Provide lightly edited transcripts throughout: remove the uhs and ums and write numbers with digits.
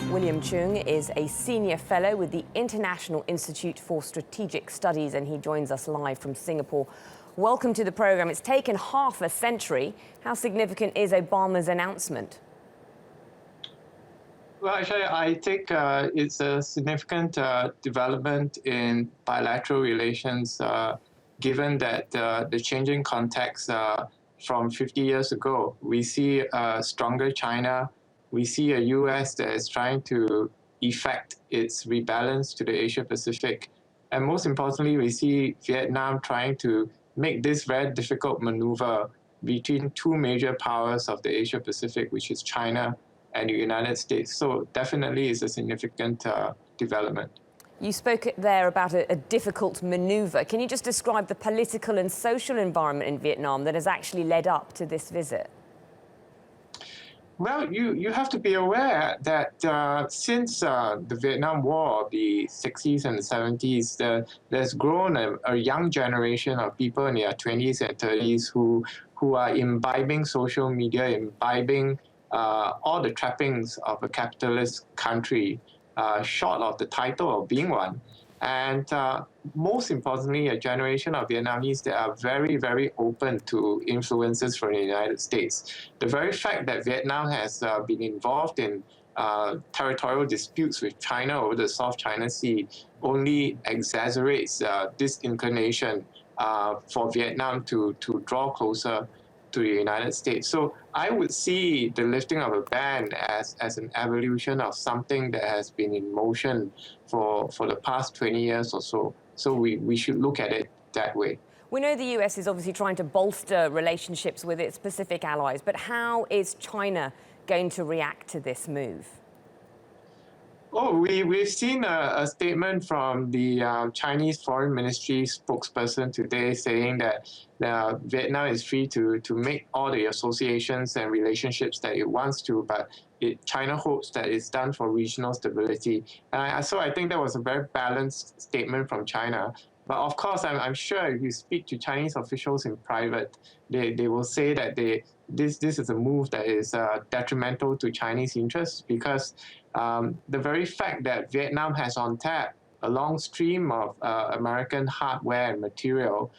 William Choong is a senior fellow with the International Institute for Strategic Studies, and he joins us live from Singapore. Welcome to the program. It's taken half a century. How significant is Obama's announcement? Well, actually, I think it's a significant development in bilateral relations, given that the changing context from 50 years ago. We see a stronger China. We see a U.S. that is trying to effect its rebalance to the Asia-Pacific. And most importantly, we see Vietnam trying to make this very difficult maneuver between two major powers of the Asia-Pacific, which is China and the United States. So definitely is a significant development. You spoke there about a difficult maneuver. Can you just describe the political and social environment in Vietnam that has actually led up to this visit? Well, you have to be aware that since the Vietnam War of the 60s and the 70s, there's grown a young generation of people in their 20s and 30s who are imbibing social media, imbibing all the trappings of a capitalist country, short of the title of being one. And most importantly, a generation of Vietnamese that are very, very open to influences from the United States. The very fact that Vietnam has been involved in territorial disputes with China over the South China Sea only exaggerates this inclination for Vietnam to draw closer to the United States. So I would see the lifting of a ban as an evolution of something that has been in motion for the past 20 years or so. So we should look at it that way. We know the US is obviously trying to bolster relationships with its Pacific allies, but how is China going to react to this move? Oh, we've seen a statement from the Chinese Foreign Ministry spokesperson today saying that Vietnam is free to make all the associations and relationships that it wants to, but China hopes that it's done for regional stability. So I think that was a very balanced statement from China. But of course, I'm sure if you speak to Chinese officials in private, they will say that this is a move that is detrimental to Chinese interests, because the very fact that Vietnam has on tap a long stream of American hardware and material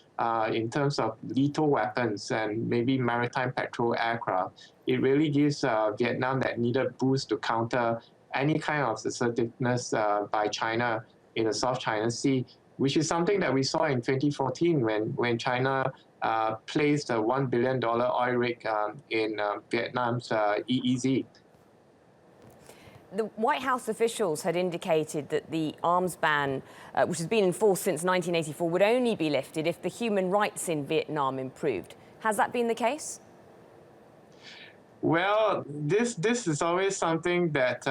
in terms of lethal weapons and maybe maritime patrol aircraft, it really gives Vietnam that needed boost to counter any kind of assertiveness by China in the South China Sea, which is something that we saw in 2014 when China placed a $1 billion oil rig in Vietnam's EEZ. The White House officials had indicated that the arms ban, which has been in force since 1984, would only be lifted if the human rights in Vietnam improved. Has that been the case? Well, this is always something that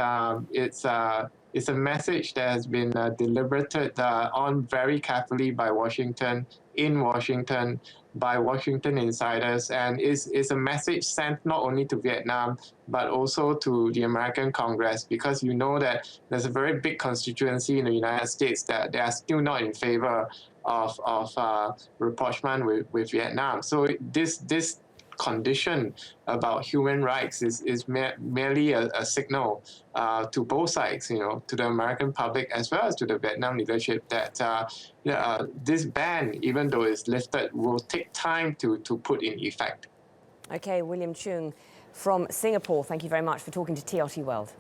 it's a message that has been deliberated on very carefully by Washington, in Washington, by Washington insiders, and is a message sent not only to Vietnam, but also to the American Congress, because you know that there's a very big constituency in the United States that they are still not in favor of rapprochement with Vietnam. So this condition about human rights is merely a signal to both sides, to the American public as well as to the Vietnam leadership, that this ban, even though it's lifted, will take time to put in effect. Okay, William Choong from Singapore, thank you very much for talking to TRT World.